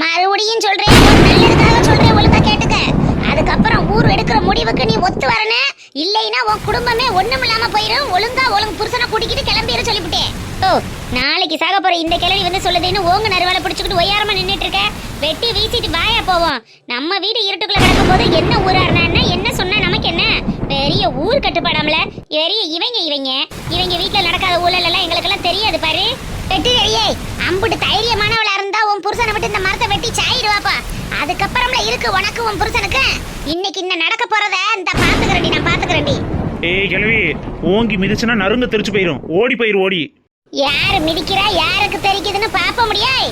மறுபடியும் சொல்றேன், நல்லதுக்காக சொல்றேன், ஒழுங்கா கேட்டுக்க. அதுக்கப்புறம் ஊர் எடுக்கிற முடிவுக்கு நீ ஒத்து வரணும், இல்லைன்னா உன் குடும்பமே ஒண்ணும் இல்லாம போயிடும். ஒழுங்கு புருஷனை கூட்டிக்கிட்டு கிளம்பிட சொல்லிவிட்டேன். ஓ, நாளைக்கு சாக போற இந்த கிளவி வந்து சொல்லுதுன்னு ஓங்க நறுவால பிடிச்சுக்கிட்டு ஒய்யாரமா நின்னுட்டு இருக்க. வெட்டி வீசிட்டு வாயா போவோம். நம்ம வீடு இருட்டுக்குள்ள கிடக்கும் போது என்ன ஊராருனா என்ன சொன்னா நமக்கு என்ன? பெரிய ஊர் கட்டுப்பாடாமல பெரிய இவங்க வீட்டுல நடக்காத ஊழல் எல்லாம் எங்களுக்கு எல்லாம் தெரியாது பாரு. வெட்டி தெரியே, அம்புட்டு தைரியமானவளா இருந்தா உன் புருஷனை விட்டு இந்த மரத்தை வெட்டி சாயிடுவாப்பா. அதுக்கப்புறம்ல இருக்கு உனக்கு உன் புருஷனுக்கு. இன்னைக்கு இந்த நடக்க போறத இந்த பாத்துக்கிறேன்டி, நான் பாத்துக்கிறேன்டி. ஏய் கிழவி, ஓங்கி மிதிச்சுனா நறுங்க தெரிச்சு போயிரும். ஓடி போயிரு ஓடி. யாரு மிதிக்கிறா யாருக்கு தெரிக்குதுன்னு பாப்ப முடியாது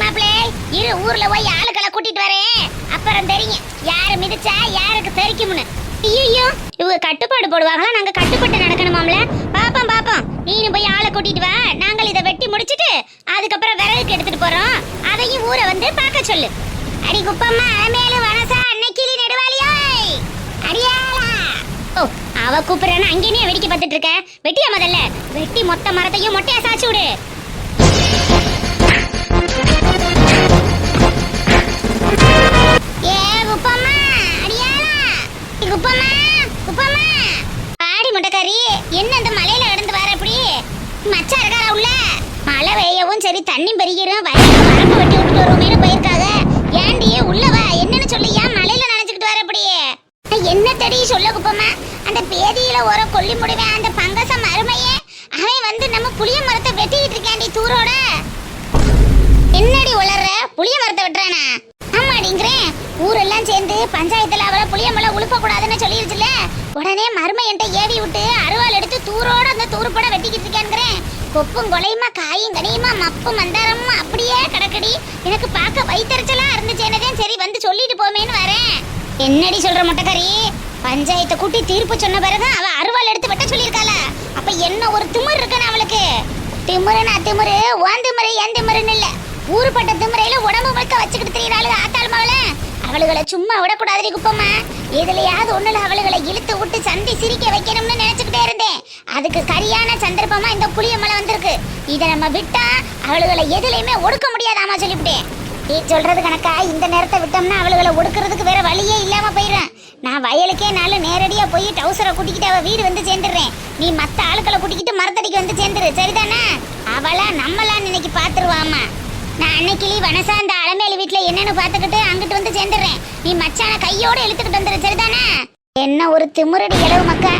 மாப்பிளே. இரு, ஊர்ல போய் ஆளுக்களை கூட்டிட்டு வரேன், அப்புறம் தெரியும் யாரு மிதிச்சா யாருக்கு தெரிக்கும்னு. ஐயோ, இவங்க கட்டுப்பாடு போடுவாங்களா? நாங்க கட்டுப்பட்டு நடக்கணுமாம்ல. பாப்போம், நீனு போய் ஆளை கூட்டிட்டு வா. நாங்கள் இதை வெட்டி முடிச்சிட்டு அதுக்கப்புறம் விறகுக்கு எடுத்துட்டு போறோம். அதையும் ஊரை வந்து பார்க்க சொல்லு. அடி குப்பம்மா, அலமேலு, வனசா, அன்னைக்கிளி, நெடுவாளியோய், அடியாளா. ஓ, அவ கூப்பிடுறான்னு அங்கேயே வெடிக்க பார்த்துட்டு இருக்க. வெட்டியா முதல்ல வெட்டி மொத்த மரத்தையும் மொட்டையா சாச்சு விடு. ஏ குப்பம்மா, அடியாளா, குப்பம்மா ஆடி முட்டைக்காரி, என்ன இந்த மலையில நடந்து வர? அப்படி மச்சா இருக்காரா உள்ள? மழை பெய்யவும் சரி, தண்ணி பெருகிரும், வயலுக்கு வரப்பு வெட்டி விட்டுட்டு வருவோமேனு போயிருக்காங்க. ஏண்டி உள்ள வா, என்னன்னு சொல்லி ஏன் மலையில நினைச்சுக்கிட்டு வர? அப்படியே என்ன தெரிய சொல்ல குப்பம்மா? அந்த பேதியில ஒரு கொல்லி முடிவேன் அந்த பங்கசம் அருமையே, அவன் வந்து நம்ம புளிய மரத்தை வெட்டிக்கிட்டு இருக்காண்டி தூரோட. என்னடி உளர்ற? புளிய மரத்தை வெட்டுறானா? ஆமாடிங்கிறேன். ஊரெல்லாம் சேர்ந்து பஞ்சாயத்துல அவளை புளிய மரம் உழுப்ப கூடாதுன்னு சொல்லிருச்சுல. உடனே மருமை என்கிட்ட ஏவி விட்டு அருவாள் எடுத்து தூரோட அந்த தூருப்பட வெட்டிக்கிட்டு இருக்கேங்கிறேன். கொப்பும் கொலையுமா காயும் கனியுமா மப்பு மந்தாரமும் அப்படியே கிடக்கடி. எனக்கு பார்க்க வயிற்றுச்சலா இருந்துச்சேனதே சரி வந்து சொல்லிட்டு போமேன்னு வரேன். என்னடி சொல்ற முட்டைக்கறி? பஞ்சாயத்தை கூட்டி தீர்ப்பு சொன்ன பிறகு அவ அருவாள் எடுத்து வெட்ட சொல்லியிருக்காள. அப்ப என்ன ஒரு திமிர் இருக்குன்னு அவளுக்கு? திமிருனா திமிரு, ஓன் திமிரு என் திமிருன்னு இல்ல, ஊருப்பட்ட திமிரையில உடம்பு முழுக்க வச்சுக்கிட்டு தெரியுறாளு ஆத்தாள் மவள. அவளுகளை சும்மா விடக்கூடாது குப்பம்மா. எதுலையாவது ஒண்ணுல அவளுகளை இழுத்து விட்டு சந்தி சிரிக்க வைக்கணும்னு நினைச்சுக்கிட்டே இருந்தேன். அதுக்கு சரியான சந்தர்ப்பமா இந்த புளிய மலை வந்திருக்கு. இதை நம்ம விட்டா அவளுகளை எதுலையுமே ஒடுக்க முடியாதாமா சொல்லிவிட்டேன். நீ சொல்றது கணக்கா இந்த நேரத்தை விட்டோம்னா அவளுகளை ஒடுக்கிறதுக்கு வேற வழியே இல்லாம போயிடும். நான் வயலுக்கே நாலு நேரடியா போய் டவுசரை கூட்டிக்கிட்டு அவ வீடு வந்து சேர்ந்துடுறேன். நீ மத்த ஆளுக்களை கூட்டிக்கிட்டு மரத்தடிக்கு வந்து சேர்ந்துரு, சரிதானே? அவளா நம்மளான்னு இன்னைக்கு பாத்துருவாமா. நான் அன்னைக்கிளி, வனசா, அந்த அலமேலு வீட்டுல என்னன்னு பாத்துக்கிட்டு அங்கிட்டு வந்து சேர்ந்துடுறேன். நீ மச்சான கையோட இழுத்துக்கிட்டு வந்துரு, சரிதானே? என்ன ஒரு திமுறடி இளவு மக்கா.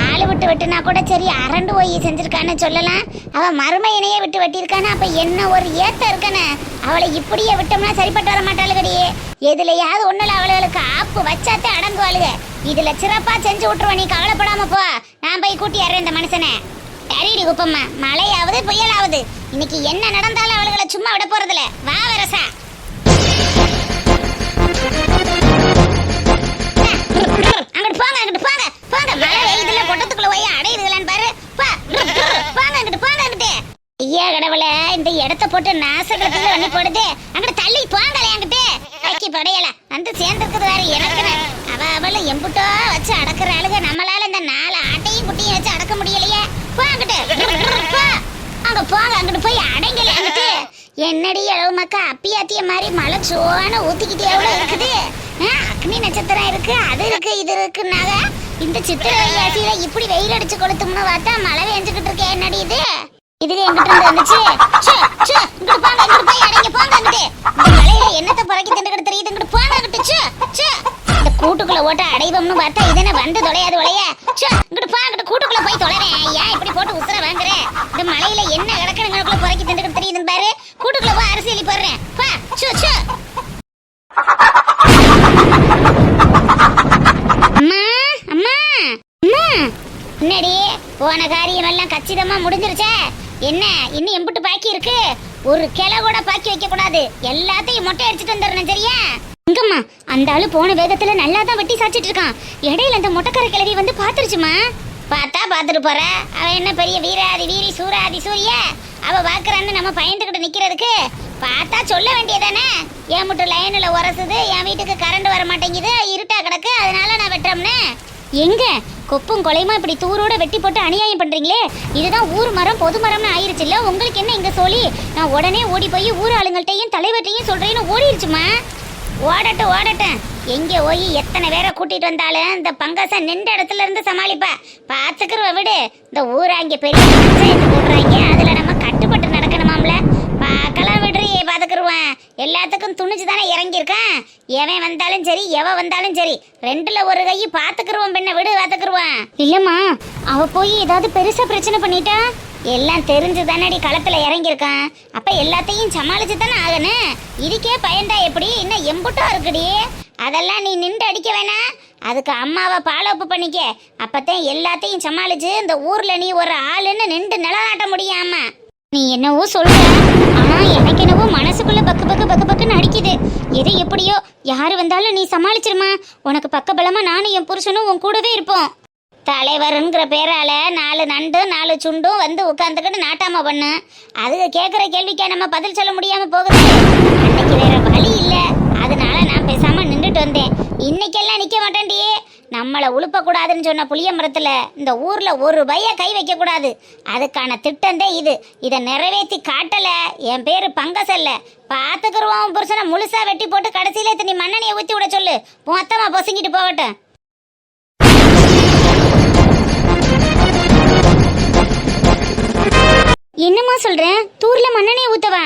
ஆளு விட்டு வெட்டுனா கூட சரி, அரண்டு போய் செஞ்சிருக்கான்னு சொல்லலாம். அவ மருமையனையே விட்டு வெட்டியிருக்கானு, அப்ப என்ன ஒரு ஏத்த இருக்கானே. அவளை இப்படியே விட்டோம்னா சரிப்பட்டு வர மாட்டாளுகடியே. எதுலையாவது ஒண்ணுல அவளுக்கு ஆப்பு வச்சாத்தே அடங்குவாளுக. இதுல சிறப்பா செஞ்சு விட்டுருவா, நீ கவலைப்படாம போ. நான் போய் கூட்டிடுறேன் இந்த மனுஷனை. சரிடி குப்பம்மா, மழையாவது புயலாவது இன்னைக்கு என்ன நடந்தாலும் அவளுகளை சும்மா விட போறதில்ல. வா வரசா. அங்கிட்டு போங்க மழை வெயில பொட்டத்துக்குள்ள போய் அடையுதுங்களான்னு பாரு. போங்க ஐயா கடவுள, இந்த இடத்த போட்டு நாசகத்துல வண்டி போடுது. அங்கிட்டு தள்ளி போங்களே, அங்கிட்டு வைக்கி படையல வந்து சேர்ந்துருக்குது வேற எனக்கு. அவளை எம்புட்டோ வச்சு அடக்குற ஆளுக, நம்மளால இந்த 4 ஆட்டையும் குட்டியும் வச்சு அடக்க முடியலையே. போங்கிட்டு போங்க அங்கிட்டு போய் அடைங்கல. அங்கிட்டு என்னடி அளவு மக்கா, அப்பியாத்திய மாதிரி மழை சோன ஊத்திக்கிட்டே எவ்வளவு இருக்குது. அக்னி நட்சத்திரம் இருக்கு, அது இருக்கு, இது இருக்குன்னாக. இந்த சித்திரை வையாசியில இப்படி வெயில் அடிச்சு கொளுத்தும்னு பார்த்தா மழை பெஞ்சுக்கிட்டு இருக்கேன். என்னடி இது? இதுல எங்கிட்ட இருந்து வந்துச்சு. இங்கிட்டு போங்க, இங்கிட்டு போய் அடைங்க. போங்க அங்கிட்டு. இந்த மலையில என்னத்தை புறக்கி திண்டுக்கிட்டு தெரியுது. இங்கிட்டு போங்க அங்கிட்டு. இந்த கூட்டுக்குள்ள ஓட்ட அடைவோம்னு பார்த்தா இதனை வந்து தொலையாது தொலைய. இங்கிட்டு போ, அங்கிட்டு கூட்டுக்குள்ள போய் தொலைறேன். ஏன் இப்படி போட்டு உசுர வாங்குறேன்? இந்த மலையில என்ன கிடக்குறங்களுக்குள்ள புறக்கி திண்டுக்கிட்டு தெரியுதுன்னு பாரு. கூட்டுக்குள்ள போய் அரசியலி போடுறேன். என்னடி போன காரியம் எல்லாம் கச்சிதமா முடிஞ்சிருச்சே? என்ன இன்னும் எம்புட்டு பாக்கி இருக்கு? ஒரு கிளை கூட பாக்கி வைக்க கூடாது. எல்லாத்தையும் மொட்டை அடிச்சுட்டு வந்துடணும், சரியா? இங்கம்மா, அந்த ஆளு போன வேகத்துல நல்லா தான் வெட்டி சாச்சிட்டு இருக்கான். இடையில அந்த மொட்டைக்கார கிழவி வந்து பாத்துருச்சுமா. பார்த்தா பாத்துட்டு போற. அவன் என்ன பெரிய வீராதி வீரி சூராதி சூரிய? அவ பாக்குறான்னு நம்ம பயந்துகிட்டு நிக்கிறதுக்கு பார்த்தா சொல்ல வேண்டியதானே. என் மட்டும் லைன்ல உரசுது, என் வீட்டுக்கு கரண்ட் வர மாட்டேங்குது, இருட்டா கிடக்கு, அதனால நான் வெட்டுறோம்னு. எங்க கொப்பும் கொலையுமா இப்படி தூரோட வெட்டி போட்டு அநியாயம் பண்றீங்களே. இதுதான் ஊர் மரம் பொது மரம்னு ஆயிருச்சு இல்ல. உங்களுக்கு என்ன இங்க சொல்லி நான் உடனே ஓடி போய் ஊர் ஆளுங்கள்ட்டையும் தலைவர்கிட்டையும் சொல்றேன்னு ஓடிடுச்சுமா. ஓடட்டும் ஓடட்டும். எங்கே போய் எத்தனை பேரை கூட்டிட்டு வந்தாலும் இந்த பங்கச நின்ற இடத்துல இருந்து சமாளிப்பா. பாத்துக்கிறவ விடு. இந்த ஊராங்க பெரிய பஞ்சாயத்து போடுறாங்க, அதுல நம்ம கட்டுப்பட்டு நடக்கணுமாம்ல. பார்க்கலாம் விடுறி, பாத்துக்கிருவேன். எல்லாத்துக்கும் துணிச்சு தானே இறங்கியிருக்கான். எவன் வந்தாலும் சரி எவ வந்தாலும் சரி ரெண்டுல ஒரு கை பாத்துக்கிருவோம். பெண்ணை விடு, பாத்துக்கிருவான். இல்லம்மா, அவ போய் ஏதாவது பெருசா பிரச்சனை பண்ணிட்டா எல்லாம் தெரிஞ்சு தானடி களத்துல இறங்கியிருக்கான். அப்ப எல்லாத்தையும் சமாளிச்சு தானே ஆகணும். இதுக்கே பயந்தா எப்படி? இன்னும் எம்புட்டோ இருக்குடி. அதெல்லாம் நீ நின்று அடிக்க வேணாம். அதுக்கு அம்மாவை பாலோப்பு பண்ணிக்க. அப்பத்தான் எல்லாத்தையும் சமாளிச்சு இந்த ஊர்ல நீ ஒரு ஆளுன்னு நின்று நிலநாட்ட முடியாம. நீ என்னவோ சொல்ற, ஆனா எனக்கு என்னவோ மனசுக்குள்ள பக்கு பக்கு பக்கு பக்குன்னு அடிக்குது. எது எப்படியோ யாரு வந்தாலும் நீ சமாளிச்சிருமா. உனக்கு பக்கபலமா நானும் என் புருஷனும் உன் கூடவே இருப்போம். தலைவருங்கிற பேரால 4 நண்டு 4 சுண்டும் வந்து உட்காந்துக்கிட்டு நாட்டாம பண்ணு. அதுக்கு கேட்குற கேள்விக்கா நம்ம பதில் சொல்ல முடியாம போகுது. அன்னைக்கு வேற வழி இல்லை, அதனால நான் பேசாம நின்றுட்டு வந்தேன். இன்னைக்கெல்லாம் நிக்க மாட்டேன்டியே. நம்மளை உழுப்பக்கூடாதுன்னு சொன்ன புளிய மரத்துல இந்த ஊர்ல ஒரு பைய கை வைக்க கூடாது. அதுக்கான திட்டந்தே இது. இதை நிறைவேற்றி காட்டல என் பேரு பங்கசல்ல. பாத்துக்குருவோம். புருஷனை முழுசா வெட்டி போட்டு கடைசியில நீ மண்ணெண்ணையை ஊத்தி விட சொல்லு. மொத்தமா பொசுங்கிட்டு போகட்டும். என்னம்மா சொல்றேன்? தூர்ல மண்ணெண்ணெய் ஊத்தவா?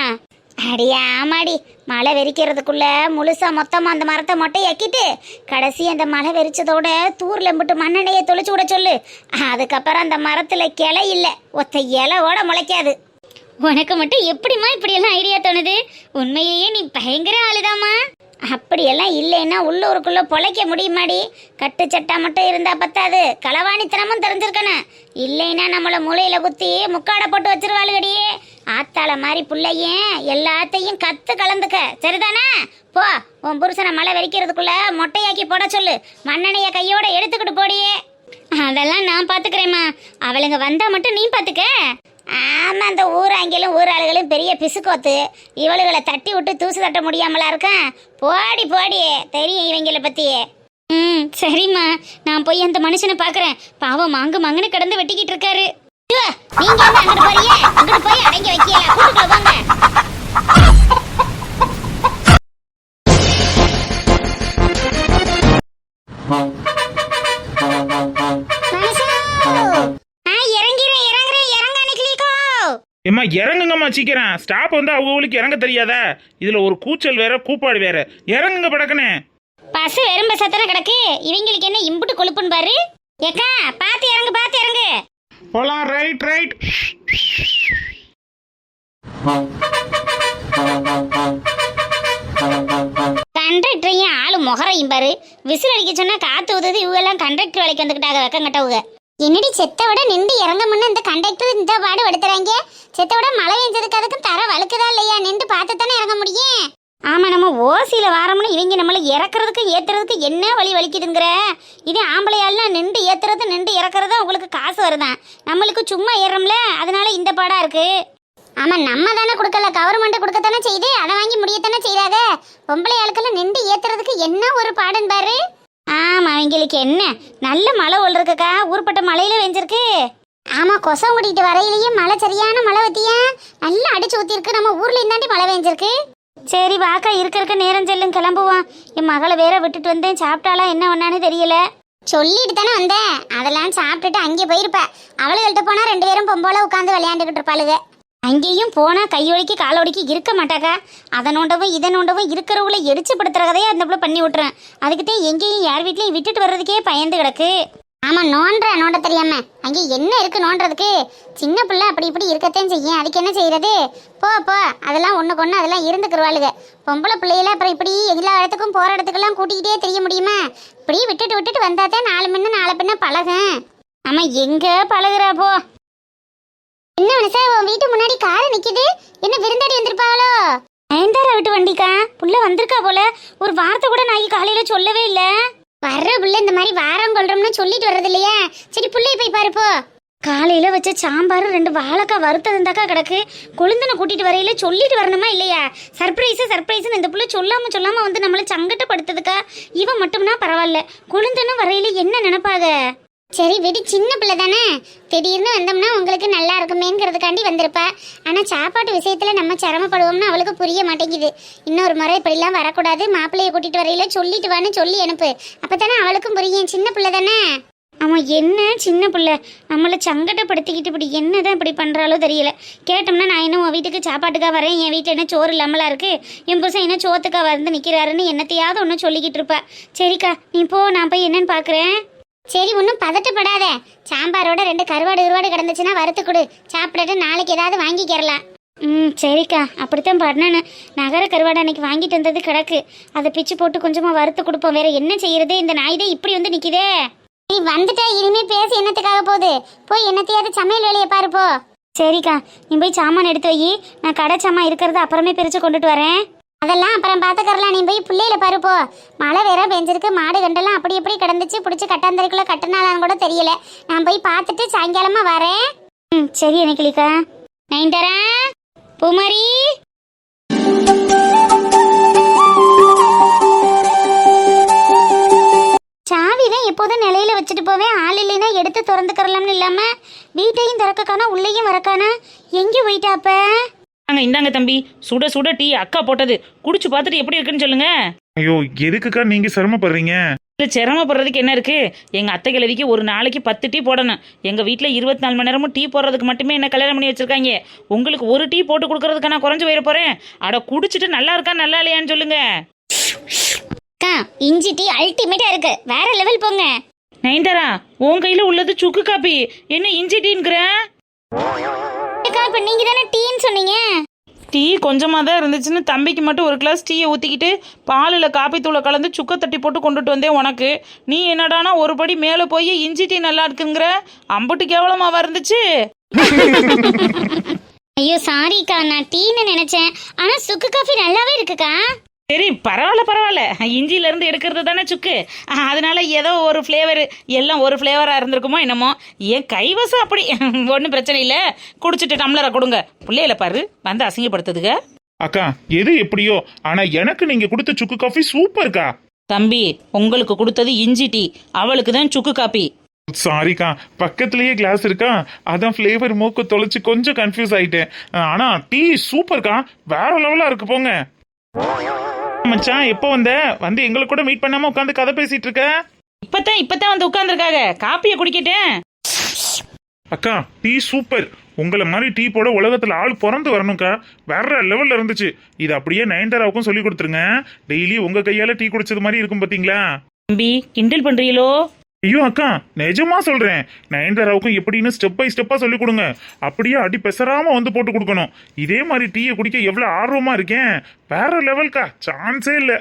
அடியா ஆமாடி. மழை வெறிக்கிறதுக்குள்ள முழுசா மொத்தமா அந்த மரத்தை மொட்டையாக்கிட்டு கடைசி அந்த மழை வெறிச்சதோட தூர்ல எம்பிட்டு மண்ணெண்ணையை தொளிச்சு விட சொல்லு. அதுக்கப்புறம் அந்த மரத்துல கிளை இல்லை, ஒத்த இலையோட முளைக்காது. உனக்கு மட்டும் எப்படிமா இப்படியெல்லாம் ஐடியா தோணுது? உண்மையே நீ பயங்கர ஆளுதாம்மா. அப்படியெல்லாம் இல்லைன்னா உள்ளூருக்குள்ள பொழைக்க முடியுமாடி? கட்டு சட்டா மட்டும் இருந்தா பத்தாது, களவாணித்தனமும் தெரிஞ்சிருக்கணும். இல்லைன்னா நம்மள மூளையில குத்தி முக்காடை போட்டு வச்சிருவாளுகடி. ஆத்தாள மாதிரி பிள்ளையும் எல்லாத்தையும் கத்து கலந்துக்க, சரிதானே? போ, உன் புருஷனை மழை வெறிக்கிறதுக்குள்ள மொட்டையாக்கி போட சொல்லு. மண்ணெண்ணைய கையோட எடுத்துக்கிட்டு போடியே. அதெல்லாம் நான் பாத்துக்கிறேம்மா. அவளுங்க வந்தா மட்டும் நீ பாத்துக்க. ஆமா, அந்த ஊராங்கிலும் ஊராளுகளும் பெரிய பிசுக்கோத்து. இவளுகளை தட்டி விட்டு தூசு தட்ட முடியாமலா இருக்கேன். போடி போடி, தெரியும் இவங்களை பத்தி. சரிம்மா, நான் போய் அந்த மனுஷனை பாக்குறேன். பாவம் மாங்கு மங்கன்னு கிடந்து வெட்டிக்கிட்டு இருக்காரு. நீங்க அங்கிட்டு போறிய, அங்கிட்டு போய் அடங்கி வைக்கல. கூட்டுக்குள்ள போங்க. ஏம்மா இறங்குங்கம்மா சீக்கிரம். ஸ்டாப் வந்து அவங்களுக்கு இறங்க தெரியாதா? இதுல ஒரு கூச்சல் வேற கூப்பாடு வேற. இறங்குங்க படக்குனே. பஸ் வெறும் பஸ் தானே கிடக்கு. இவங்களுக்கு என்ன இம்புட்டு கொழுப்புன்னு பாரு. ஏக்கா பாத்து இறங்கு, பாத்து இறங்கு. போலாம். Right right. கண்டக்டரையும் ஆளு முகரையும் பாரு. விசில் அடிக்க சொன்னா காத்து ஊதுது. இவங்க எல்லாம் கண்டக்டர் வேலைக்கு வந்துக்கிட்டாங்க, வெக்கம் கட்டவுங்க. என்னடி செத்த விட நின்று இறங்க முன்ன இந்த கண்டக்டர் இந்த பாடு எடுத்துறாங்க. செத்த விட மழை பெஞ்சதுக்கு அதுக்கும் தர வழுக்குதா இல்லையா? நின்று பார்த்து தானே இறங்க முடியும். ஆமா, நம்ம ஓசியில வாரம்னு இவங்க நம்மள இறக்குறதுக்கு ஏத்துறதுக்கு என்ன வழி வலிக்குதுங்கிற. இதே ஆம்பளையாலாம் நின்று ஏத்துறது நின்று இறக்குறதா உங்களுக்கு காசு வருதான். நம்மளுக்கு சும்மா ஏறோம்ல, அதனால இந்த பாடா இருக்கு. ஆமா, நம்ம தானே கொடுக்கல, கவர்மெண்ட் கொடுக்கத்தானே செய்து, அதை வாங்கி முடியத்தானே செய்யாத. பொம்பளை ஆளுக்கெல்லாம் நின்று ஏத்துறதுக்கு என்ன ஒரு பாடுன்னு பாரு. ஆமா, அவங்களுக்கு என்ன நல்ல மழை ஒழுருக்குக்கா. ஊர்பட்ட மழையில வெஞ்சிருக்கு. ஆமா, கொசம் ஓடிட்டு வரையிலேயே மழை சரியான மழை வத்தியா நல்லா அடிச்சு ஊத்திருக்கு. நம்ம ஊர்ல இருந்தாண்டி மழை பெஞ்சிருக்கு. சரி வாக்கா, இருக்க நேரம் செல்லும், கிளம்புவான். என் மகளை வேற விட்டுட்டு வந்தேன். சாப்பிட்டாலாம் என்ன ஒன்னான்னு தெரியல. சொல்லிட்டு தானே வந்தேன். அதெல்லாம் சாப்பிட்டுட்டு அங்கே போயிருப்ப. அவளுகள்கிட்ட போனா 2 பேரும் பொம்போல உட்காந்து விளையாண்டுக்கிட்டு இருப்பாளுங்க. அங்கேயும் போனா கையொலிக்கு காலோடிக்கு இருக்க மாட்டாக்கா. அதை நோண்டவும் இதை நோண்டவும் இருக்கிறவங்கள எரிச்சு படுத்துற கதையை அந்த பிள்ளை பண்ணி விட்டுறேன். அதுக்குத்தான் எங்கேயும் யார் வீட்லையும் விட்டுட்டு வர்றதுக்கே பயந்து கிடக்கு. ஆமா, நோண்ட தெரியாம அங்கே என்ன இருக்கு நோண்டுறதுக்கு? சின்ன பிள்ளை அப்படி இப்படி இருக்கத்தான் செய்யும். அதுக்கு என்ன செய்யறது? போ போ, அதெல்லாம் ஒண்ணுக்கு ஒண்ணு அதெல்லாம் இருந்துக்குருவாளுங்க. பொம்பளை பிள்ளையில அப்புறம் இப்படி எல்லா இடத்துக்கும் போற இடத்துக்கெல்லாம் கூட்டிக்கிட்டே தெரிய முடியுமா? இப்படி விட்டுட்டு வந்தாதான் 4 பின்ன பழகும். ஆமா, எங்க பழகுறா போ. என்ன மனசா, உன் வீட்டு முன்னாடி கார் நிக்குது. என்ன விருந்தாடி வந்திருப்பாங்களோ? ஐந்தாரா வீட்டு வண்டிக்கா. புள்ள வந்திருக்கா போல. ஒரு வார்த்தை கூட நான் காலையில சொல்லவே இல்ல. வர்ற புள்ள இந்த மாதிரி வாரம் கொள்றோம்னு சொல்லிட்டு வர்றது இல்லையா? சரி புள்ளைய போய் பாருப்போ. காலையில வச்ச சாம்பார் 2 வாழைக்காய் வறுத்ததுந்தாக்கா கிடக்கு. கொழுந்தனை கூட்டிட்டு வரையில சொல்லிட்டு வரணுமா இல்லையா? சர்ப்ரைஸ்னு இந்த புள்ள சொல்லாம வந்து நம்மள சங்கட்டப்படுத்துதுக்கா. இவன் மட்டும்னா பரவாயில்ல, கொழுந்தனும் வரையில என்ன நினைப்பாக? சரி விடு, சின்ன பிள்ளை தானே, திடீர்னு வந்தோம்னா உங்களுக்கு நல்லா இருக்குமேங்கிறதுக்காண்டி வந்திருப்பா. ஆனா சாப்பாட்டு விஷயத்துல நம்ம சிரமப்படுவோம்னு அவளுக்கு புரிய மாட்டேங்குது. இன்னொரு முறை இப்படிலாம் வரக்கூடாது, மாப்பிள்ளைய கூட்டிட்டு வரையில சொல்லிட்டு வான்னு சொல்லி அனுப்பு. அப்பதானே அவளுக்கும் புரியும், சின்ன பிள்ளை தானே. ஆமா, என்ன சின்ன பிள்ளை நம்மளை சங்கடப்படுத்திக்கிட்டு இப்படி என்னதான் இப்படி பண்றாலோ தெரியல. கேட்டோம்னா நான் இன்னும் உன் வீட்டுக்கு சாப்பாட்டுக்கா வரேன், என் வீட்டில் என்ன சோறு இல்லாமலா இருக்கு, என் புருஷன் என்ன சோத்துக்கா வந்து நிற்கிறாருன்னு என்னத்தையாவது ஒன்று சொல்லிக்கிட்டு இருப்பா. சரிக்கா நீ போ, நான் போய் என்னன்னு பார்க்குறேன். சரி, ஒன்றும் பதட்டப்படாத. சாம்பாரோட 2 கருவாடு கிடந்துச்சுன்னா வறுத்து கொடு, சாப்பிடட்டு நாளைக்கு ஏதாவது வாங்கிக்கிறலாம். சரிக்கா, அப்படித்தான் பண்ணனு. நகர கருவாடு அன்னைக்கு வாங்கிட்டு வந்தது கிடக்கு, அதை பிச்சு போட்டு கொஞ்சமாக வறுத்து கொடுப்போம். வேற என்ன செய்யறது, இந்த நாய் தான் இப்படி வந்து நிற்கிதே. நீ வந்துட்டா இனிமே பேசி என்னத்துக்காக போகுது, போய் என்னத்தையாவது சமையல் வேலையை பாருப்போ. சரிக்கா, நீ போய் சாமான் எடுத்து வை, நான் கடை சாமான் இருக்கிறத அப்புறமே பிரித்து கொண்டுட்டு வரேன். அதெல்லாம் அப்புறம் பார்த்துக்கறலாம், நீ போய் பிள்ளையில பாருப்போ. மழை வேற பெஞ்சிருக்கு, மாடு கண்டெல்லாம் அப்படி எப்படி கிடந்துச்சு, பிடிச்சி கட்டாந்தரைக்குள்ள கட்டினாலும் கூட தெரியல. நான் போய் பார்த்துட்டு சாயங்காலமா வரேன். சரி அன்னைக்கிளிக்கா. நைன்டரா, பூமாரி, சாவிதான் எப்போதும் நிலையில வச்சுட்டு போவேன், ஆள் இல்லைன்னா எடுத்து திறந்துக்கறலாம்னு இல்லாம வீட்டையும் திறக்கக்கானா உள்ளேயும் வரக்கானா. எங்கே போயிட்டாப்ப? இந்தாங்க தம்பி, சுட சுட டீ அக்கா போட்டது, குடிச்சு பார்த்துட்டு எப்படி இருக்குன்னு சொல்லுங்க. ஐயோ, எதுக்குக்கா நீங்க சிரமப்படுறீங்க? இல்லை, சிரமப்படுறதுக்கு என்ன இருக்கு? எங்க அத்தை கிழவிக்கு ஒரு நாளைக்கு 10 டீ போடணும். எங்க வீட்டில் 24 மணி நேரமும் டீ போடுறதுக்கு மட்டுமே என்ன கல்யாணம் பண்ணி வச்சிருக்காங்க. உங்களுக்கு ஒரு டீ போட்டு கொடுக்கறதுக்கு நான் குறைஞ்சு போயிட போறேன். அட குடிச்சிட்டு நல்லா இருக்கா நல்லா இல்லையான்னு சொல்லுங்க. இஞ்சி டீ அல்டிமேட்டா இருக்கு, வேற லெவல் போங்க. நைன்தாரா, உன் கையில உள்ளது சுக்கு காப்பி, என்ன இஞ்சி டீங்கிற? இப்ப நீங்க தானே டீன்னு சொன்னீங்க. டீ கொஞ்சமாக தான் இருந்துச்சுன்னு தம்பிக்கு மட்டும் ஒரு கிளாஸ் டீயை ஊற்றிக்கிட்டு பாலில் காப்பி தூளை கலந்து சுக்க தட்டி போட்டு கொண்டுட்டு வந்தேன் உனக்கு. நீ என்னடானா ஒரு படி மேலே போய் இஞ்சி டீ நல்லா இருக்குங்கிற, அம்புட்டு கேவலமாக இருந்துச்சு. ஐயோ சாரிக்கா, நான் டீன்னு நினைச்சேன், ஆனா சுக்கு காஃபி நல்லாவே இருக்குக்கா. சரி, பரவாயில்ல, இஞ்சியிலேருந்து எடுக்கிறது தானே சுக்கு, அதனால ஏதோ ஒரு ஃப்ளேவர், எல்லாம் ஒரு ஃப்ளேவராக இருந்திருக்குமோ என்னமோ. ஏன் கைவசம் அப்படி ஒன்றும் பிரச்சனை இல்லை. குடிச்சிட்டு டம்ளரை கொடுங்க, பிள்ளையில பாரு வந்து அசிங்கப்படுத்துதுங்க. அக்கா, எது எப்படியோ, ஆனா எனக்கு நீங்க கொடுத்த சுக்கு காஃபி சூப்பர்க்கா. தம்பி, உங்களுக்கு கொடுத்தது இஞ்சி டீ, அவளுக்கு தான் சுக்கு காப்பி. சாரிக்கா, பக்கத்துலயே கிளாஸ் இருக்கா, அதான் ஃப்ளேவர் மூக்கு தொலைச்சு கொஞ்சம் கன்ஃபியூஸ் ஆயிட்டேன். ஆனா டீ சூப்பர்க்கா, வேற லெவலா இருக்கு போங்க. மச்சான், எப்போ வந்து எங்களை கூட மீட் பண்ணாம உட்காந்து கதை பேசிட்டு இருக்க? இப்பதான் வந்து உட்கார்ந்துருக்காங்க, காப்பியை குடிக்கட்டேன். அக்கா, டீ சூப்பர். உங்களை மாதிரி டீ போட உலகத்துல ஆள் பிறந்து வரணும்க்கா, வேற லெவல்ல இருந்துச்சு. இது அப்படியே நயன்தாராவுக்கும் சொல்லி கொடுத்துருங்க, டெய்லி உங்க கையால டீ குடிச்சது மாதிரி இருக்கும் பாத்தீங்களா. தம்பி, கிண்டல் பண்றீங்களோ? ஐயோ அக்கா, நிஜமா சொல்றேன், நயன்தாராவுக்கும் எப்படின்னு ஸ்டெப் பை ஸ்டெப்பா சொல்லி கொடுங்க. அப்படியே அடி பெசராம வந்து போட்டு கொடுக்கணும். இதே மாதிரி டீயை குடிக்க எவ்வளவு ஆர்வமா இருக்கேன், வேற லெவல்க்கா, சான்ஸே இல்லை.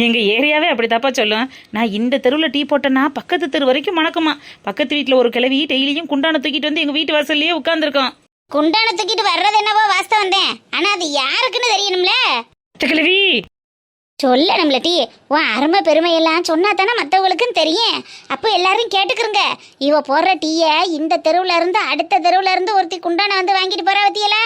எங்க ஏரியாவே அப்படி தப்பா சொல்லும். நான் இந்த தெருவில் டீ போட்டேன்னா பக்கத்து தெரு வரைக்கும் மணக்குமா. பக்கத்து வீட்டில் ஒரு கிழவி டெய்லியும் குண்டான தூக்கிட்டு வந்து எங்க வீட்டு வாசல்லையே உட்காந்துருக்கோம். குண்டான தூக்கிட்டு வர்றது என்னவோ வாஸ்தவம் வந்தேன், ஆனா அது யாருக்குன்னு தெரியணும்ல. கிழவி சொல்ல நம்மள டீ, உன் அருமை பெருமையெல்லாம் சொன்னா தானே மற்றவங்களுக்குன்னு தெரியும். அப்போ எல்லாரும் கேட்டுக்கிறங்க. இவ போடுற டீயை இந்த தெருவுல இருந்து அடுத்த தெருவுல இருந்து ஒருத்தி குண்டான வந்து வாங்கிட்டு போறா பத்தியல,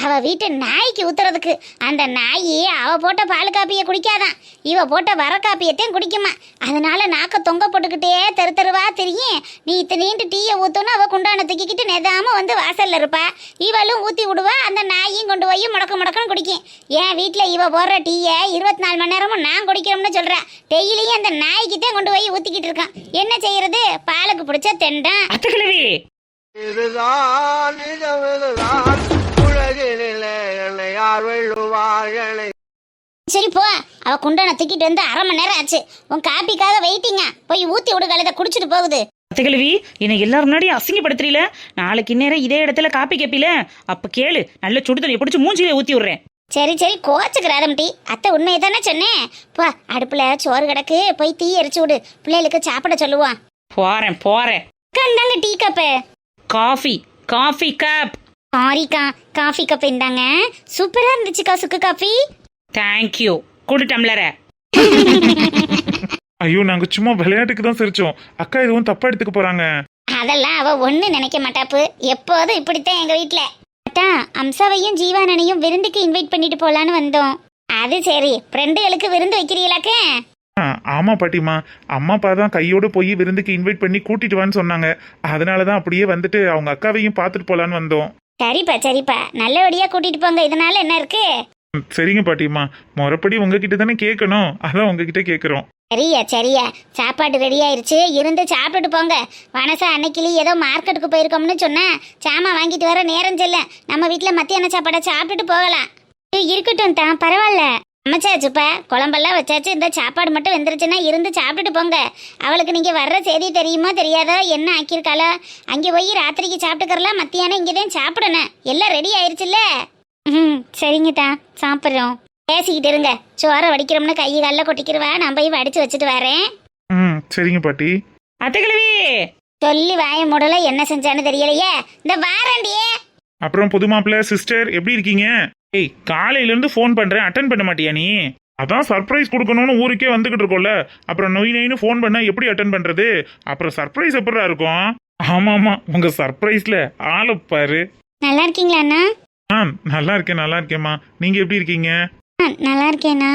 அவ வீட்டு நாய்க்கு ஊத்துறதுக்கு. அந்த நாய் அவ போட்ட பால் காப்பியை குடிக்காதான், இவ போட்ட வர காப்பியத்தையும் குடிக்குமா. அதனால நாக்க தொங்க போட்டுக்கிட்டே தெரு தெருவா தெரியும். நீ இத்தனைட்டு டீயை ஊத்தணும், அவ குண்டான தூக்கிக்கிட்டு நெதாம வந்து வாசல்ல இருப்பா. இவளும் ஊத்தி விடுவா, அந்த நாயும் கொண்டு போய் முடக்கன்னு குடிக்கும். என் வீட்டுல இவ போடுற டீயை 24 மணி நேரமும் நான் குடிக்கிறோம்னு சொல்றேன். டெய்லியும் அந்த நாய்க்கிட்டே கொண்டு போய் ஊத்திக்கிட்டு இருக்கான். என்ன செய்யறது, பாலுக்கு பிடிச்ச தெண்டம். அத்தக்கிழவி சரி போ, அவ குண்டான தூக்கிட்டு வந்து 1/2 மணி நேரம் ஆச்சு. உன் காப்பிக்காக வெயிட்டிங்க, போய் ஊத்தி விடு, கழுத குடிச்சிட்டு போகுது. அத்தக்கிழவி, என்னை எல்லாரும் முன்னாடி அசிங்கப்படுத்துறீல. நாளைக்கு நேரம் இதே இடத்துல காப்பி கேப்பில, அப்ப கேளு, நல்ல சுடுதண்ணி பிடிச்சி மூஞ்சிலே ஊத்தி விடுறேன். சரி கோச்சுக்கிறாதம் டீ, அத்தை உண்மையை தானே சொன்னேன். போ, அடுப்புல சோறு கிடக்கு, போய் தீ எரிச்சு விடு, பிள்ளைகளுக்கு சாப்பிட சொல்லுவான். போறேன். கண்டாங்க டீ கப்பு. Coffee cup. சாரிக்கா, காஃபி கப் இந்தாங்க, சூப்பரா இருந்துச்சுக்கா சுக்கு காஃபி. தேங்க்யூ. குடு டம்ளர. ஐயோ, நாங்க சும்மா விளையாட்டுக்கு தான் சிரிச்சோம். அக்கா எதுவும் தப்பா எடுத்துக்க போறாங்க. அதெல்லாம் அவ ஒண்ணு நினைக்க மாட்டாப்பு, எப்போதும் இப்படித்தான் எங்க வீட்ல. அதான் அம்சாவையும் ஜீவானனையும் விருந்துக்கு இன்வைட் பண்ணிட்டு போலான்னு வந்தோம். அது சரி, ஃப்ரெண்டுகளுக்கு விருந்து வைக்கிறீங்களாக்க? ஆமா பாட்டிமா, அம்மா அப்பா தான் கையோட போய் விருந்துக்கு இன்வைட் பண்ணி கூட்டிட்டு வான்னு சொன்னாங்க. அதனாலதான் அப்படியே வந்துட்டு அவங்க அக்காவையும் பார்த்துட்டு போலான்னு வந்தோம். சரிப்பா சரிப்பா, நல்லபடியா கூட்டிட்டு போங்க, இதனால என்ன இருக்கு? சரிங்க பாட்டிமா, முறைப்படி உங்ககிட்ட தானே கேட்கணும், அதான் உங்ககிட்ட கேட்குறோம். சரியா சரியா, சாப்பாடு ரெடி ஆயிருச்சு, இருந்து சாப்பிட்டுட்டு போங்க. வனசா அன்னைக்கிளி ஏதோ மார்க்கெட்டுக்கு போயிருக்கோம்னு சொன்னா சாமான் வாங்கிட்டு வர நேரம் செல்ல, நம்ம வீட்டுல மத்தியான சாப்பாடை சாப்பிட்டுட்டு போகலாம். இருக்கட்டும் தான், பரவாயில்ல. அமைச்சாச்சுப்பா, குழம்பெல்லாம் வச்சாச்சு, இந்த சாப்பாடு மட்டும் வெந்துருச்சுன்னா இருந்து சாப்பிட்டுட்டு போங்க. அவளுக்கு நீங்க வர்ற செய்தி தெரியுமோ தெரியாதோ, என்ன ஆக்கியிருக்காளோ, அங்கே போய் ராத்திரிக்கு சாப்பிட்டுக்கறலாம், மத்தியானம் இங்கேதான் சாப்பிடணும். எல்லாம் ரெடி ஆயிருச்சுல்ல? சரிங்க தான், சாப்பிட்றோம். பேசிக்கிட்டு இருங்க, சோறை வடிக்கிறோம்னு கை காலில் கொட்டிக்கிறவா, நான் போய் வடிச்சு வச்சுட்டு வரேன். சரிங்க பாட்டி. அத்தைக்கிழவி சொல்லி வாய மூடல, என்ன செஞ்சான்னு தெரியலையே. இந்த வாரண்டியே. அப்புறம் புது மாப்பிள்ள சிஸ்டர் எப்படி இருக்கீங்க? ஏய், காலையில இருந்து ஃபோன் பண்றேன், அட்டன் பண்ண மாட்டியா நீ? அதான் சர்ப்ரைஸ் கொடுக்கணும்னு ஊருக்கே வந்துகிட்டு இருக்கோம்ல, அப்புறம் நொய் நொயின்னு ஃபோன் பண்ணா எப்படி அட்டன் பண்றது? அப்புறம் சர்ப்ரைஸ் எப்படிடா இருக்கும்? ஆமா, உங்க சர்ப்ரைஸ்ல ஆளை பாரு. நல்லா இருக்கீங்களா அண்ணா? நல்லா இருக்கேம்மா. நீங்க எப்படி இருக்கீங்க? நல்லா இருக்கேண்ணா.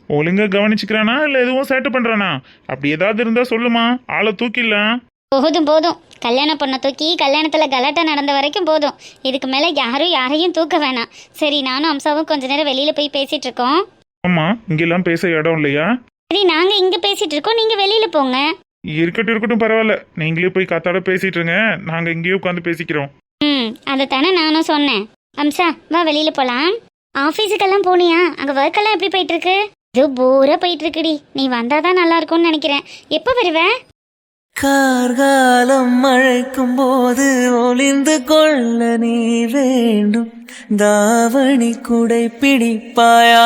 ஒழுங்கா கவனிச்சுக்கிறானா இல்ல எதுவும் சேட்டை பண்றானா? அப்படி ஏதாவது இருந்தா சொல்லுமா, ஆளை தூக்கிடலாம். போதும், கல்யாண பொண்ணை தூக்கி கல்யாணத்துல கலாட்டா நடந்த வரைக்கும் போதும். இதுக்கு மேல யாரும் யாரையும் தூக்க வேணாம். சரி, நானும் அம்சாவும் கொஞ்ச நேரம் வெளியில போய் பேசிட்டு இருக்கோம். ஆமா, இங்கெல்லாம் பேச இடம் இல்லையா? சரி, நாங்க இங்க பேசிட்டு இருக்கோம், நீங்க வெளியில போங்க. இருக்கட்டும் பரவாயில்ல, நீங்களே போய் காத்தாட பேசிட்டு இருங்க, நாங்க இங்கேயே உட்காந்து பேசிக்கிறோம். அதைத்தானே நானும் சொன்னேன். அம்சா, வா வெளியில போலாம். ஆபீஸுக்கெல்லாம் போனியா? அங்க ஒர்க் எல்லாம் எப்படி போயிட்டு இருக்கு? இது போரா போயிட்டு இருக்குடி, நீ வந்தாதான் நல்லா இருக்கும்னு நினைக்கிறேன். எப்ப வருவ? கார்காலம் மழைக்கும் போது ஒளிந்து கொள்ள நீ வேண்டும், தாவணி குடை பிடிப்பாயா?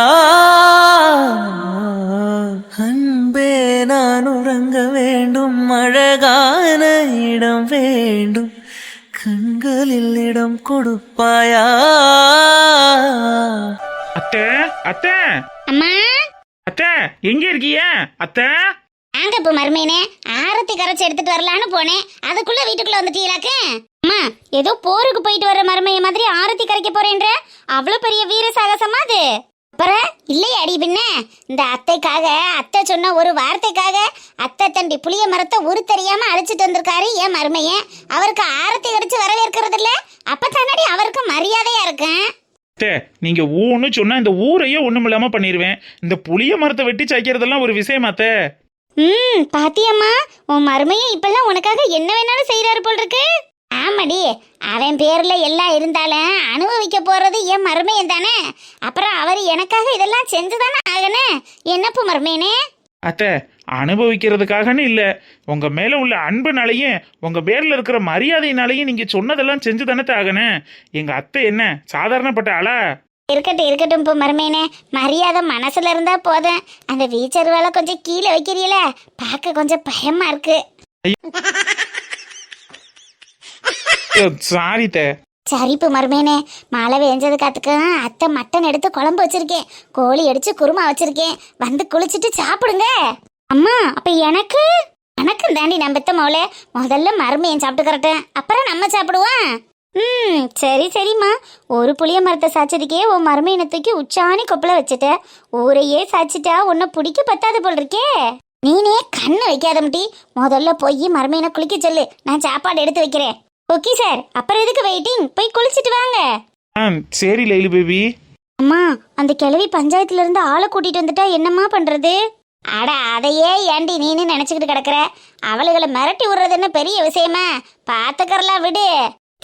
அன்பே நான் உறங்க வேண்டும், அழகான இடம் வேண்டும், கண்களில் இடம் கொடுப்பாயா? அத்தை அத்தை அம்மா, அத்தை எங்க இருக்கீங்க அத்தை? நாங்க இப்ப மருமேனே ஆரத்தி கரைச்சி எடுத்துட்டு வரலான்னு போனேன், அதுக்குள்ள வீட்டுக்குள்ள வந்துட்டீங்களாக்க? அம்மா, ஏதோ போருக்கு போயிட்டு வர மருமைய மாதிரி ஆரத்தி கரைக்க போறேன்ற, அவ்வளவு பெரிய வீர சாகசமா அது? அப்புறம் இல்லையா அடி பின்ன, இந்த அத்தைக்காக, அத்தை சொன்ன ஒரு வார்த்தைக்காக அத்தை தண்டி புளிய மரத்தை உரு தெரியாம அழைச்சிட்டு வந்திருக்காரு என் மருமைய. அவருக்கு ஆரத்தி கரைச்சு வரவேற்கிறது இல்ல, அப்பதானடி அவருக்கு மரியாதையா இருக்கேன். நீங்க ஊன்னு சொன்னா இந்த ஊரையே ஒண்ணும் இல்லாம பண்ணிருவேன். இந்த புளிய மரத்தை வெட்டி சாய்க்கிறதெல்லாம் ஒரு விஷயமாத்த? பாத்தியம்மா, உன் மருமையும் இப்பெல்லாம் உனக்காக என்ன வேணாலும் செய்யறாரு போல் இருக்கு. ஆமாடி, அவன் பேர்ல எல்லாம் இருந்தாலும் அனுபவிக்க போறது என் மருமையன் தானே. அப்புறம் அவர் எனக்காக இதெல்லாம் செஞ்சுதானே ஆகணும். என்னப்பு மருமையனே? அத்தை, அனுபவிக்கிறதுக்காகன்னு இல்ல, உங்க மேல உள்ள அன்புனாலையும் உங்க பேர்ல இருக்கிற மரியாதையினாலையும் நீங்க சொன்னதெல்லாம் செஞ்சு தானே ஆகணும். எங்க அத்தை என்ன சாதாரணப்பட்ட ஆளா? இருக்கட்டும் இப்போ மருமையனே, மரியாதை மனசுல இருந்தா போதும். அந்த வீச்சர் வேலை கொஞ்சம் கீழே வைக்கிறீல, பார்க்க கொஞ்சம் பயமா இருக்கு. சாரி தே. சரிப்பு மருமேனே, மழை வேஞ்சது காத்துக்கு அத்தை மட்டன் எடுத்து குழம்பு வச்சிருக்கேன், கோழி அடிச்சு குருமா வச்சிருக்கேன், வந்து குளிச்சுட்டு சாப்பிடுங்க. அம்மா, அப்ப எனக்கும் தாண்டி நம்பத்த மோளே, முதல்ல மருமையன் சாப்பிட்டுக்கிறட்டேன், அப்புறம் நம்ம சாப்பிடுவோம். சரிம்மா, ஒரு புளிய மரத்தை சாச்சதுக்கே உன் மருமையனை தூக்கி உச்சாணி கொப்பளை வச்சுட்ட, ஊரையே சாச்சிட்டா உன்னை பிடிக்க பத்தாது போல் இருக்கே. நீனே கண்ணு வைக்காதம்டி, முதல்ல போய் மருமையனை குளிக்க சொல்லு, நான் சாப்பாடு எடுத்து வைக்கிறேன். ஓகே சார், அப்புறம் எதுக்கு வெயிட்டிங், போய் குளிச்சிட்டு வாங்க. சரி லைலு பேபி. அம்மா, அந்த கிழவி பஞ்சாயத்துல இருந்து ஆளை கூட்டிட்டு வந்துட்டா என்னம்மா பண்றது? அட, அதையே ஏண்டி நீனு நினைச்சுக்கிட்டு கிடக்குற? அவளுகளை மிரட்டி விடுறது என்ன பெரிய விஷயமா? பாத்துக்கறலாம் விடு.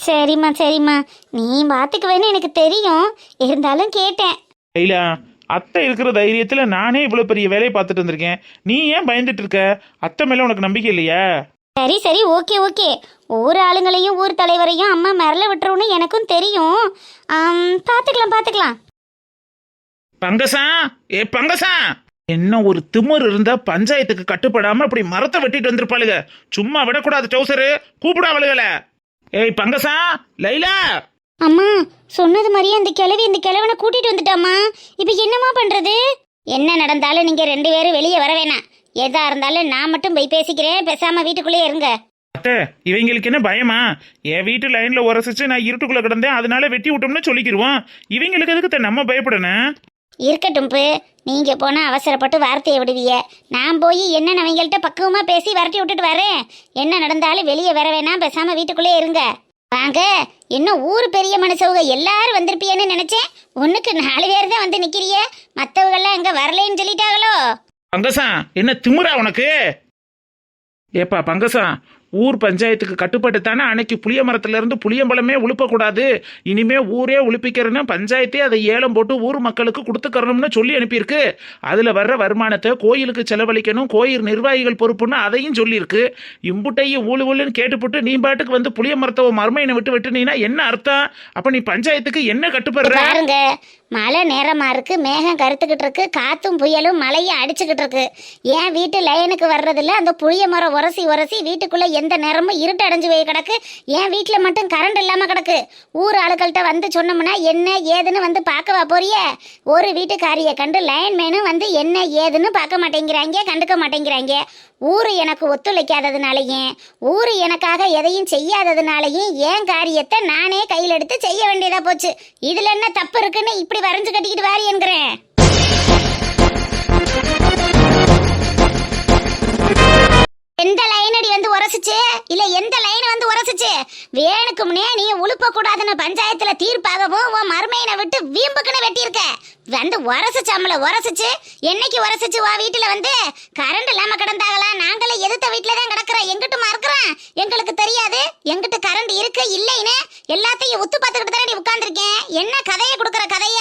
சரிம்மா, நீ பாத்துக்குவேன்னு எனக்கு தெரியும், இருந்தாலும் கேட்டேன். லைலா, அத்தை இருக்கிற தைரியத்துல நானே இவ்வளவு பெரிய வேலையை பார்த்துட்டு வந்திருக்கேன், நீ ஏன் பயந்துட்டு இருக்க? அத்தை மேல உனக்கு நம்பிக்கை இல்லையா? சரி, ஓகே. ஊர் ஆளுங்களையும் ஊர் தலைவரையும் அம்மா மிரள விட்டுருன்னு எனக்கும் தெரியும். பாத்துக்கலாம். பங்கசா, என்ன ஒரு திமிர் இருந்தா பஞ்சாயத்துக்கு கட்டுப்படாம அப்படி மரத்தை வெட்டிட்டு வந்திருப்பாளுங்க. சும்மா விடக்கூடாது டவுசரு, கூப்பிடாவளுகள. ஏய் பங்கசா, லைலா. அம்மா, சொன்னது மாதிரியே அந்த கிழவனை கூட்டிட்டு வந்துட்டாமா. இப்ப என்னம்மா பண்றது? என்ன நடந்தாலும் நீங்க 2 பேரும் வெளியே வர வேணாம். எதா இருந்தாலும் நான் மட்டும் போய் பேசிக்கிறேன், பேசாம வீட்டுக்குள்ளே இருங்க. அத்தை இவங்களுக்கு என்ன பயமா? என் வீட்டு லைன்ல உரசிச்சு நான் இருட்டுக்குள்ள கிடந்தேன், அதனால வெட்டி விட்டோம்னு சொல்லிக்கிருவோம். இவங்களுக்கு எதுக்கு நம்ம பயப்படணும்? இருக்கட்டும் பு, நீங்க போனா அவசரப்பட்டு வார்த்தையை விடுவிய. நான் போய் என்னன்னு அவங்கள்ட்ட பக்குவமா பேசி விரட்டி விட்டுட்டு வரேன். என்ன நடந்தாலும் வெளியே வர வேணாம், பேசாம வீட்டுக்குள்ளே இருங்க. வாங்க, இன்னும் ஊர் பெரிய மனுஷவுங்க எல்லாரும் வந்திருப்பியன்னு நினைச்சேன். ஒண்ணுக்கு 4 பேர் தான் வந்து நிக்கிறிய. மத்தவங்கெல்லாம் எங்க வரலைன்னு சொல்லிட்டாங்களோ? பங்கசா என்ன திமுறா உனக்கு? ஏப்பா பங்கசா, ஊர் பஞ்சாயத்துக்கு கட்டுப்பட்டு தானே அன்னைக்கு புளிய மரத்துல இருந்து புளியம்பழமே உழுப்பக்கூடாது, இனிமே ஊரே உழுப்பிக்கிறேன்னு பஞ்சாயத்தே அதை ஏலம் போட்டு ஊர் மக்களுக்கு கொடுத்துக்கறணும்னு சொல்லி அனுப்பியிருக்கு. அதுல வர்ற வருமானத்தை கோயிலுக்கு செலவழிக்கணும், கோயில் நிர்வாகிகள் பொறுப்புன்னு அதையும் சொல்லியிருக்கு. இம்புட்டையும் ஊழு ஊழுன்னு கேட்டுப்பட்டு நீ பாட்டுக்கு வந்து புளிய மரத்தை மருமையினை விட்டு வெட்டுனீன்னா என்ன அர்த்தம்? அப்ப நீ பஞ்சாயத்துக்கு என்ன கட்டுப்படுற? பாருங்க, மழை நேரமா இருக்கு, மேகம் கருத்துக்கிட்டு இருக்கு, காத்தும் புயலும் மழையும் அடிச்சுக்கிட்டு இருக்கு. என் வீட்டு லைனுக்கு வர்றதில்ல, அந்த புளிய மரம் உரசி உரசி வீட்டுக்குள்ள எந்த நேரமும் இருட்டு அடைஞ்சு போய் கிடக்கு. என் வீட்டுல மட்டும் கரண்ட் இல்லாம கிடக்கு. ஊர் ஆளுகள்கிட்ட வந்து சொன்னோம்னா என்ன ஏதுன்னு வந்து பார்க்கவா போறிய? ஒரு வீட்டுக்காரிய கண்டு லைன் மேனும் வந்து என்ன ஏதுன்னு பார்க்க மாட்டேங்கிறாங்க, கண்டுக்க மாட்டேங்கிறாங்க. ஊரு எனக்கு ஒத்துழைக்காததுனாலையும் ஊரு எனக்காக எதையும் செய்யாததுனாலையும் என் காரியத்தை நானே கையில் எடுத்து செய்ய வேண்டியதா போச்சு. இதுல என்ன தப்பு இருக்குன்னு இப்படி வரைஞ்சு கட்டிக்கிட்டு வாரி என்கிறேன். எந்த லைன் அடி வந்து உரசிச்சு, இல்ல எந்த லைன் வந்து உரசிச்சு? வேணுக்கு முன்னே நீ உழுப்ப கூடாதுன்னு பஞ்சாயத்துல தீர்ப்பாகவும் உன் மருமையினை விட்டு வீம்புக்குன்னு வெட்டியிருக்க. வந்து உரசிச்சாமல உரசிச்சு என்னைக்கு உரசிச்சு வா வீட்டுல வந்து கரண்ட் இல்லாம கிடந்தாங்களா? நாங்களே எதிர்த்த வீட்டுல தான் கிடக்குறோம், எங்கிட்டுமா இருக்கிறோம்? எங்களுக்கு தெரியாது எங்கிட்ட கரண்ட் இருக்கு இல்லைன்னு எல்லாத்தையும் உத்து பார்த்துக்கிட்டு தானே உட்கார்ந்துருக்கேன். என்ன கதையை கொடுக்குற கதைய?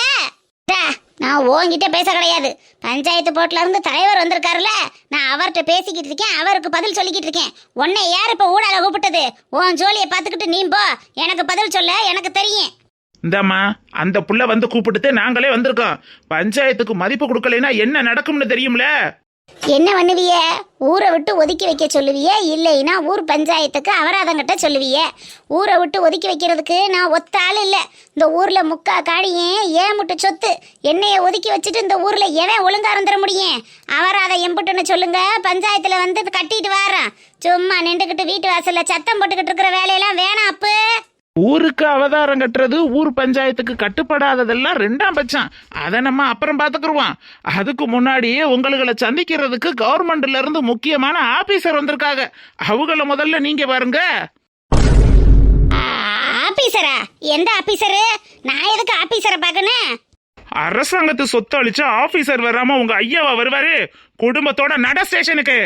நான் உன்கிட்ட பேச கிடையாது. பஞ்சாயத்து போர்ட்ல இருந்து தலைவர் வந்திருக்காருல, நான் அவர்கிட்ட பேசிக்கிட்டு இருக்கேன், அவருக்கு பதில் சொல்லிக்கிட்டு இருக்கேன். உன்னை யார் இப்ப ஊடால கூப்பிட்டது? உன் ஜோலியை பார்த்துக்கிட்டு நீ போ, எனக்கு பதில் சொல்ல எனக்கு தெரியும். இந்தாம்மா, அந்த புள்ள வந்து கூப்பிட்டு நாங்களே வந்திருக்கோம். பஞ்சாயத்துக்கு மதிப்பு கொடுக்கலைன்னா என்ன நடக்கும்னு தெரியும்ல? என்ன பண்ணுவிய? ஊரை விட்டு ஒதுக்கி வைக்க சொல்லுவிய, இல்லைன்னா ஊர் பஞ்சாயத்துக்கு அபராதம் கட்ட சொல்லுவிய. ஊரை விட்டு ஒதுக்கி வைக்கிறதுக்கு நான் ஒத்த ஆள் இல்லை. இந்த ஊர்ல முக்கா காடியேன் ஏன் முட்டு சொத்து. என்னைய ஒதுக்கி வச்சுட்டு இந்த ஊர்ல எவன் ஒழுங்கா இருந்துட முடியும்? அபராதம் எம்புட்டுன்னு சொல்லுங்க, பஞ்சாயத்துல வந்து கட்டிட்டு வாரான். சும்மா நின்றுக்கிட்டு வீட்டு வாசல்ல சத்தம் போட்டுக்கிட்டு இருக்கிற வேலையெல்லாம் வேணாம். அப்பு ஊருக்கு அவதாரம் கட்டுறது, ஊர் பஞ்சாயத்துக்கு கட்டுப்படாததெல்லாம் 2ஆம் பட்சம். அதை நம்ம அப்புறம் பார்த்துக்குருவோம். அதுக்கு முன்னாடியே உங்களை சந்திக்கிறதுக்கு கவர்மெண்ட்ல இருந்து முக்கியமான ஆபீசர் வந்திருக்காங்க. அவங்கள முதல்ல நீங்க பாருங்க. ஆபீசரா? எந்த ஆபீசரு? நான் எதுக்கு ஆபீசரை பார்க்கணும்? அரசாங்கத்து சொத்து அழிச்சா ஆபீசர் வராம உங்க ஐயாவா வருவாரு? குடும்பத்தோட நட ஸ்டேஷனுக்கு.